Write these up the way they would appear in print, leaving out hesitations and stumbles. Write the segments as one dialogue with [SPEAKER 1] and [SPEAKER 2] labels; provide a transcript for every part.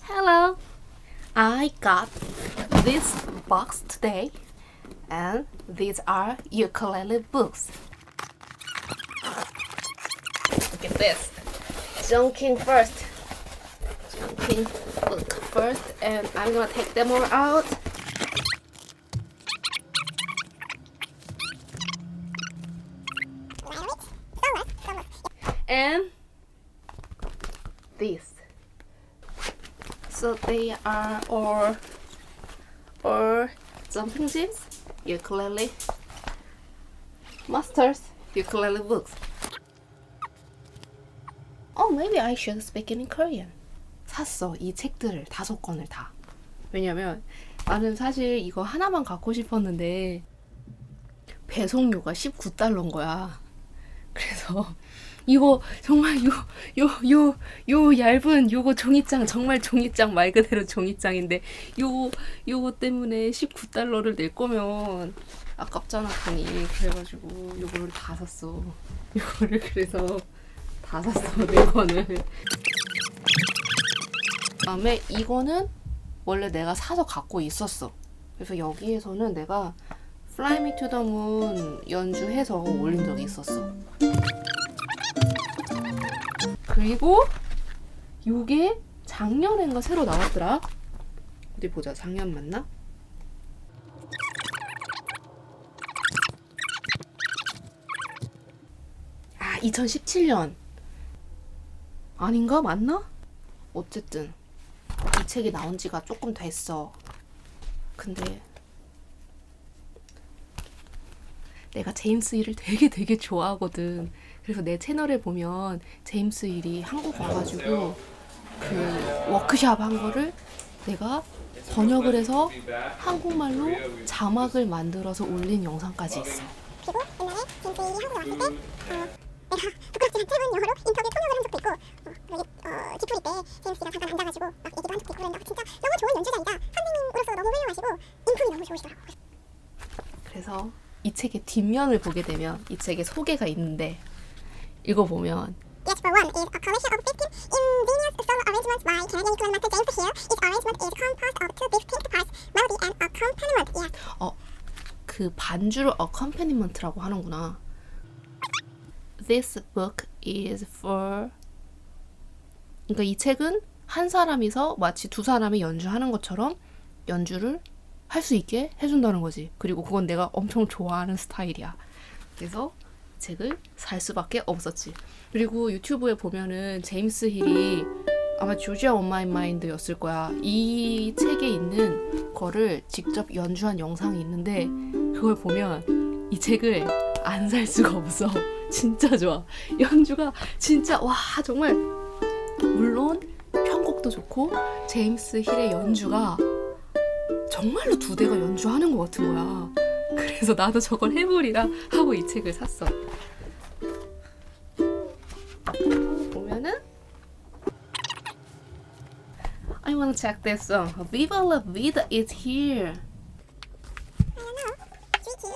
[SPEAKER 1] Hello, I got this box today, and these are ukulele books. Look at this. Junking first. Junking book first, and I'm gonna take them all out. And these. So they are all jumping jams, ukulele, masters, ukulele books. Oh, maybe I should speak in Korean. 샀어. 이 책들을 5권을 다. 왜냐면 나는 사실 이거 하나만 갖고 싶었는데 배송료가 $19인 거야. 그래서 이거 정말 요 얇은 요거 종이장, 정말 종이장, 말 그대로 종이장인데 요거 때문에 $19를 낼 거면 아깝잖아 돈이. 그래가지고 요거를 다 샀어. 요거를 그래서 다 샀어. 4권을. 그다음에 이거는 원래 내가 사서 갖고 있었어. 그래서 여기에서는 내가 Fly Me to the Moon 연주해서 올린 적이 있었어. 그리고 요게 작년인가 새로 나왔더라. 어디 보자. 작년 맞나? 아, 2017년 아닌가? 맞나? 어쨌든 이 책이 나온 지가 조금 됐어. 근데 내가 제임스 힐을 되게 좋아하거든. 그래서 내 채널에 보면 제임스 힐이 한국 와가지고 그 워크샵 한 거를 내가 번역을 해서 한국말로 자막을 만들어서 올린 영상까지 있어.
[SPEAKER 2] 그리고 옛날에 제임스 힐이 한국에 왔을 때 내가 부끄럽지만 짧은 영어로 인터뷰 통역을 한 적도 있고 여기 뒤풀이 때 제임스 힐이랑 잠깐 앉아가지고 막 얘기도 한 적도 있고 그랬는데 진짜 너무 좋은 연주자이다. 선생님으로서 너무 훌륭하시고 인품이 너무 좋으시더라고요.
[SPEAKER 1] 그래서 이 책의 뒷면을 보게 되면 이 책의 소개가 있는데 읽어보면
[SPEAKER 2] Yes, for one is a collection of 15 ingenious solo arrangements by Canadian ukulele master James Hill. Each arrangement is composed of two distinct parts, melody and accompaniment. Yeah.
[SPEAKER 1] 그 반주를 accompaniment,라고 하는구나. This book is for 그러니까 이 책은 한 사람이서 마치 두 사람이 연주하는 것처럼 연주를 할 수 있게 해준다는 거지. 그리고 그건 내가 엄청 좋아하는 스타일이야. 그래서 책을 살 수밖에 없었지. 그리고 유튜브에 보면은 제임스 힐이 아마 조지아 온 마이 마인드였을 거야. 이 책에 있는 거를 직접 연주한 영상이 있는데 그걸 보면 이 책을 안 살 수가 없어. 진짜 좋아. 연주가 진짜 와 정말 물론 편곡도 좋고 제임스 힐의 연주가 정말로 두 대가 연주하는 것 같은 거야. 그래서 나도 저걸 해보리라 하고 이 책을 샀어. 보면은 I wanna check this song. Viva la vida is here.
[SPEAKER 2] I don't know. Sweetie.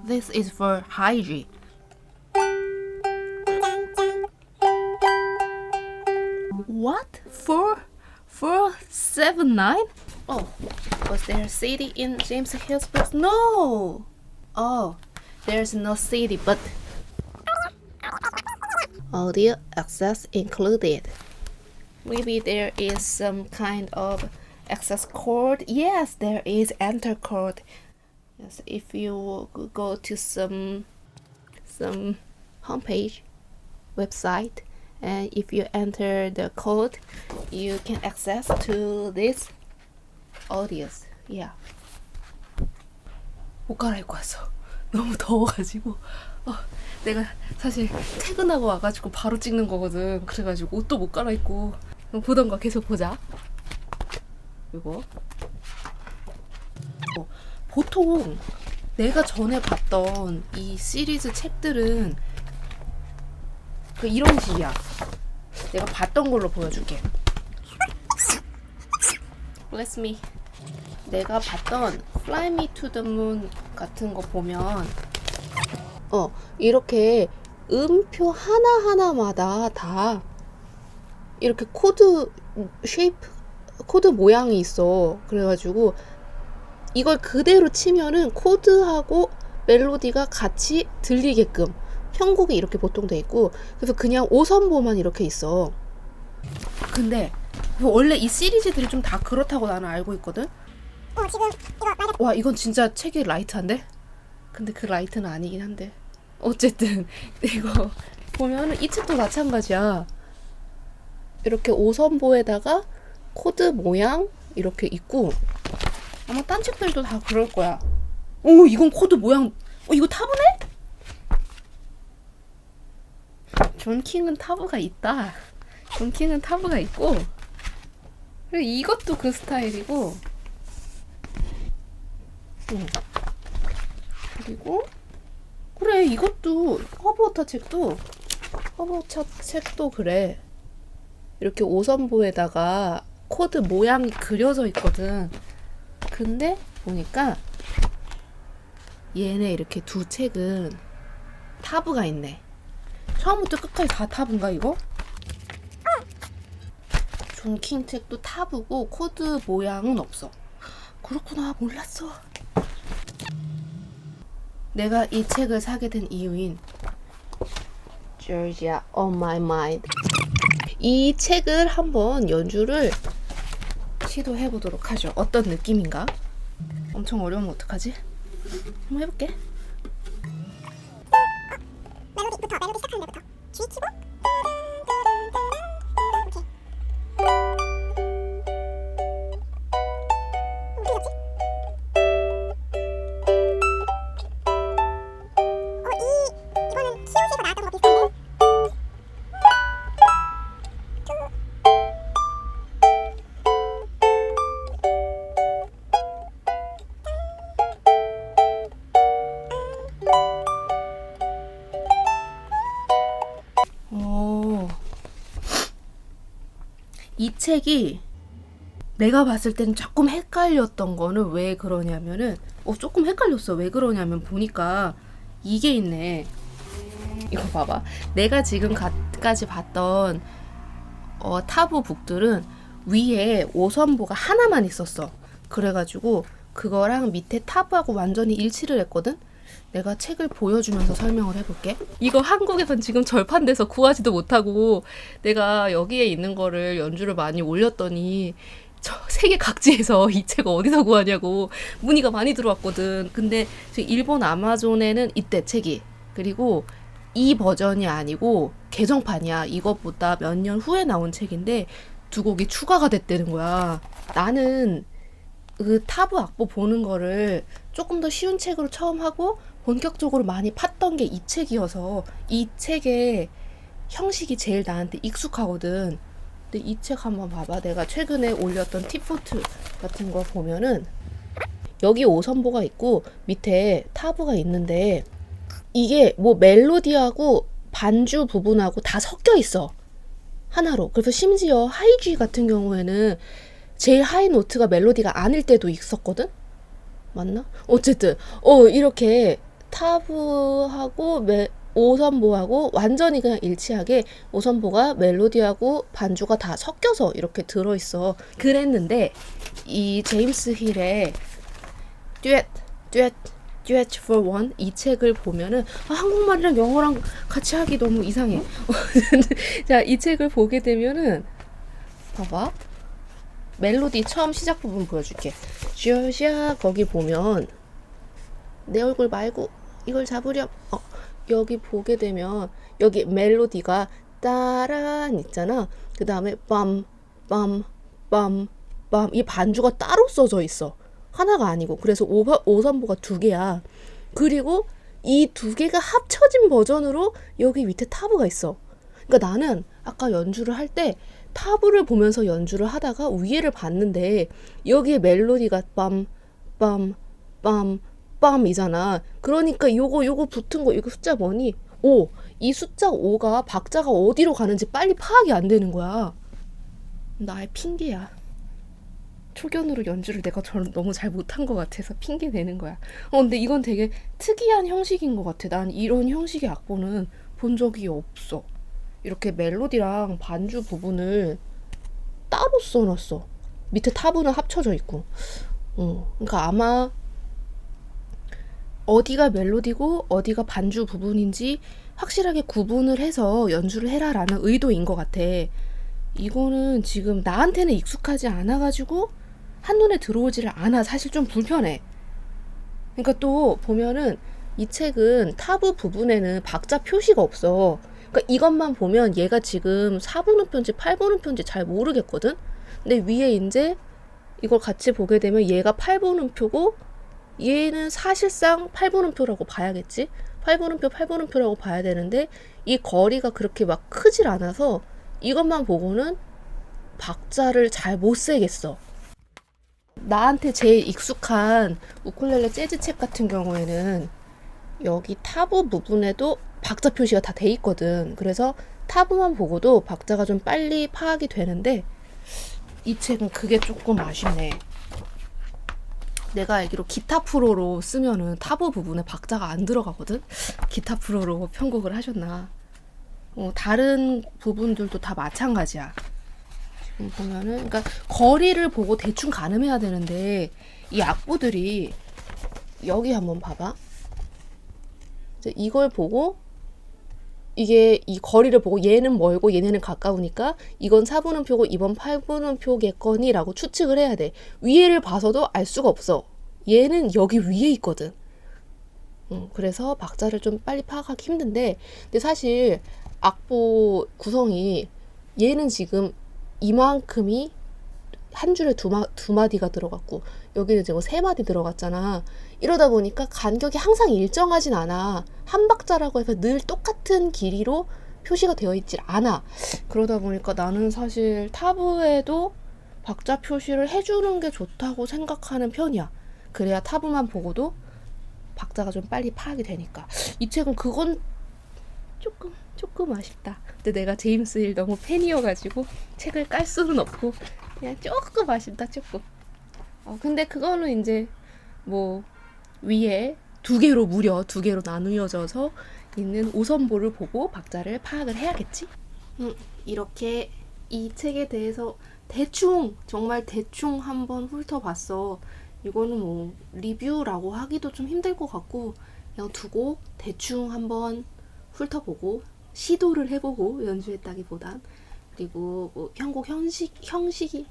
[SPEAKER 1] This is for Heidi. What? 479? Oh, was there a CD in James Hill's books? No! Oh, there's no CD, but audio access included. Maybe there is some kind of access chord. Yes, there is enter chord. Yes, if you go to some homepage website and if you enter the code, you can access to this audios. Yeah. 옷 갈아입고 왔어. 너무 더워가지고. 내가 사실 퇴근하고 와가지고 바로 찍는 거거든. 그래가지고 옷도 못 갈아입고 보던 거 계속 보자. 이거. 보통 내가 전에 봤던 이 시리즈 책들은 이런 식이야. 내가 봤던 걸로 보여줄게. Let me 내가 봤던 Fly Me to the Moon 같은 거 보면 이렇게 음표 하나하나마다 다 이렇게 코드 쉐이프, 코드 모양이 있어. 그래가지고 이걸 그대로 치면은 코드하고 멜로디가 같이 들리게끔 편곡이 이렇게 보통 돼 있고, 그래서 그냥 5선보만 이렇게 있어. 근데 원래 이 시리즈들이 좀 다 그렇다고 나는 알고 있거든.
[SPEAKER 2] 지금 이거 말고
[SPEAKER 1] 와, 이건 진짜 책이 라이트한데? 근데 그 라이트는 아니긴 한데, 어쨌든 이거 보면은 이 책도 마찬가지야. 이렇게 5선보에다가 코드 모양 이렇게 있고, 아마 딴 책들도 다 그럴 거야. 오, 이건 코드 모양. 이거 타브네? 존 킹은 타브가 있다. 존 킹은 타브가 있고, 그리고 이것도 그 스타일이고, 그리고 그래, 이것도 허브워터 책도 그래. 이렇게 5선보에다가 코드 모양이 그려져 있거든. 근데 보니까 얘네 이렇게 두 책은 타브가 있네. 처음부터 끝까지 다 타브인가 이거? 존 킹 책도 타브고 코드 모양은 없어. 그렇구나, 몰랐어. 내가 이 책을 사게 된 이유인 Georgia on my mind. 이 책을 한번 연주를 시도해 보도록 하죠. 어떤 느낌인가? 엄청 어려우면 어떡하지? 한번 해볼게.
[SPEAKER 2] 멜로디 시작하는 데부터 G 키고 이거는 키오스에서 나왔던 거 비슷한데?
[SPEAKER 1] 이 책이 내가 봤을 때는 조금 헷갈렸던 거는 왜 그러냐면은 조금 헷갈렸어. 왜 그러냐면 보니까 이게 있네. 이거 봐봐. 내가 지금까지 봤던 타브 북들은 위에 5선보가 하나만 있었어. 그래가지고 그거랑 밑에 타브하고 완전히 일치를 했거든. 내가 책을 보여주면서 설명을 해볼게. 이거 한국에선 지금 절판돼서 구하지도 못하고, 내가 여기에 있는 거를 연주를 많이 올렸더니 저 세계 각지에서 이 책 어디서 구하냐고 문의가 많이 들어왔거든. 근데 지금 일본 아마존에는 이때 책이, 그리고 이 버전이 아니고 개정판이야. 이것보다 몇 년 후에 나온 책인데 두 곡이 추가가 됐다는 거야. 나는 그 타브 악보 보는 거를 조금 더 쉬운 책으로 처음 하고 본격적으로 많이 팠던 게 이 책이어서 이 책의 형식이 제일 나한테 익숙하거든. 근데 이 책 한번 봐봐. 내가 최근에 올렸던 팁포트 같은 거 보면은 여기 5선보가 있고 밑에 타브가 있는데 이게 뭐 멜로디하고 반주 부분하고 다 섞여 있어. 하나로. 그래서 심지어 하이G 같은 경우에는 제일 하이 노트가 멜로디가 아닐 때도 있었거든? 맞나? 어쨌든 이렇게 타브하고 5선보하고 완전히 그냥 일치하게 5선보가 멜로디하고 반주가 다 섞여서 이렇게 들어있어. 그랬는데 이 제임스 힐의 Duet for One 이 책을 보면은 한국말이랑 영어랑 같이 하기 너무 이상해. 자, 이 책을 보게 되면은 봐봐. 멜로디 처음 시작 부분 보여줄게. 지오시아 거기 보면 내 얼굴 말고 이걸 잡으렴. 여기 보게 되면 여기 멜로디가 따란 있잖아. 그 다음에 빰빰빰빰 이 반주가 따로 써져 있어. 하나가 아니고. 그래서 5선보가 두 개야. 그리고 이 두 개가 합쳐진 버전으로 여기 밑에 타브가 있어. 그러니까 나는 아까 연주를 할 때 타브를 보면서 연주를 하다가 위에를 봤는데 여기에 멜로디가 빰빰빰빰이잖아. 그러니까 요거 붙은 거 이거 숫자 뭐니? 5. 이 숫자 5가 박자가 어디로 가는지 빨리 파악이 안 되는 거야. 나의 핑계야. 초견으로 연주를 내가 너무 잘 못한 것 같아서 핑계 대는 거야. 근데 이건 되게 특이한 형식인 것 같아. 난 이런 형식의 악보는 본 적이 없어. 이렇게 멜로디랑 반주 부분을 따로 써놨어. 밑에 타브는 합쳐져 있고. 그러니까 아마 어디가 멜로디고 어디가 반주 부분인지 확실하게 구분을 해서 연주를 해라라는 의도인 것 같아. 이거는 지금 나한테는 익숙하지 않아가지고 한눈에 들어오지를 않아. 사실 좀 불편해. 그러니까 또 보면은 이 책은 타브 부분에는 박자 표시가 없어. 그러니까 이것만 보면 얘가 지금 4분음표인지 8분음표인지 잘 모르겠거든. 근데 위에 이제 이걸 같이 보게 되면 얘가 8분음표고 얘는 사실상 8분음표라고 봐야겠지. 8분음표라고 봐야 되는데 이 거리가 그렇게 막 크질 않아서 이것만 보고는 박자를 잘 못 세겠어. 나한테 제일 익숙한 우쿨렐레 재즈 책 같은 경우에는 여기 타브 부분에도 박자 표시가 다 돼 있거든. 그래서 타브만 보고도 박자가 좀 빨리 파악이 되는데 이 책은 그게 조금 아쉽네. 내가 알기로 기타 프로로 쓰면은 타브 부분에 박자가 안 들어가거든. 기타 프로로 편곡을 하셨나. 다른 부분들도 다 마찬가지야. 지금 보면은 그러니까 거리를 보고 대충 가늠해야 되는데 이 악보들이 여기 한번 봐봐. 이제 이걸 보고 이게 이 거리를 보고 얘는 멀고 얘네는 가까우니까 이건 4분음표고 이번 8분음표겠거니라고 추측을 해야 돼. 위에를 봐서도 알 수가 없어. 얘는 여기 위에 있거든. 그래서 박자를 좀 빨리 파악하기 힘든데 근데 사실 악보 구성이 얘는 지금 이만큼이 한 줄에 두 마디가 들어갔고 여기는 이제 뭐 세 마디 들어갔잖아. 이러다 보니까 간격이 항상 일정하진 않아. 한 박자라고 해서 늘 똑같은 길이로 표시가 되어 있질 않아. 그러다 보니까 나는 사실 타브에도 박자 표시를 해주는 게 좋다고 생각하는 편이야. 그래야 타브만 보고도 박자가 좀 빨리 파악이 되니까. 이 책은 그건 조금 아쉽다. 근데 내가 제임스 힐 너무 팬이어가지고 책을 깔 수는 없고 그냥 조금 아쉽다. 조금. 근데 그거는 이제 뭐 위에 무려 두 개로 나누어져서 있는 5선보를 보고 박자를 파악을 해야겠지? 이렇게 이 책에 대해서 정말 대충 한번 훑어봤어. 이거는 뭐 리뷰라고 하기도 좀 힘들 것 같고 그냥 두고 대충 한번 훑어보고 시도를 해보고 연주했다기보단 그리고 뭐 편곡 형식이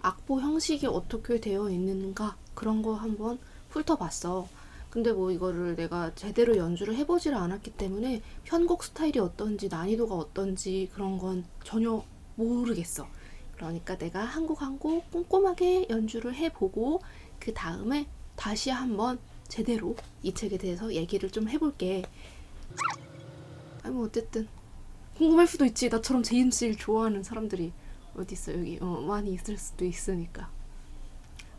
[SPEAKER 1] 악보 형식이 어떻게 되어 있는가 그런 거 한번 훑어봤어. 근데 뭐 이거를 내가 제대로 연주를 해보지를 않았기 때문에 편곡 스타일이 어떤지 난이도가 어떤지 그런 건 전혀 모르겠어. 그러니까 내가 한 곡 한 곡 꼼꼼하게 연주를 해보고 그 다음에 다시 한번 제대로 이 책에 대해서 얘기를 좀 해볼게. 뭐 어쨌든 궁금할 수도 있지. 나처럼 제임스 힐 좋아하는 사람들이 어딨어 여기 많이 있을 수도 있으니까.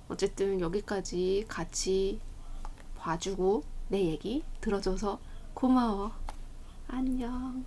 [SPEAKER 1] 어쨌든 여기까지 같이 봐주고 내 얘기 들어줘서 고마워. 안녕.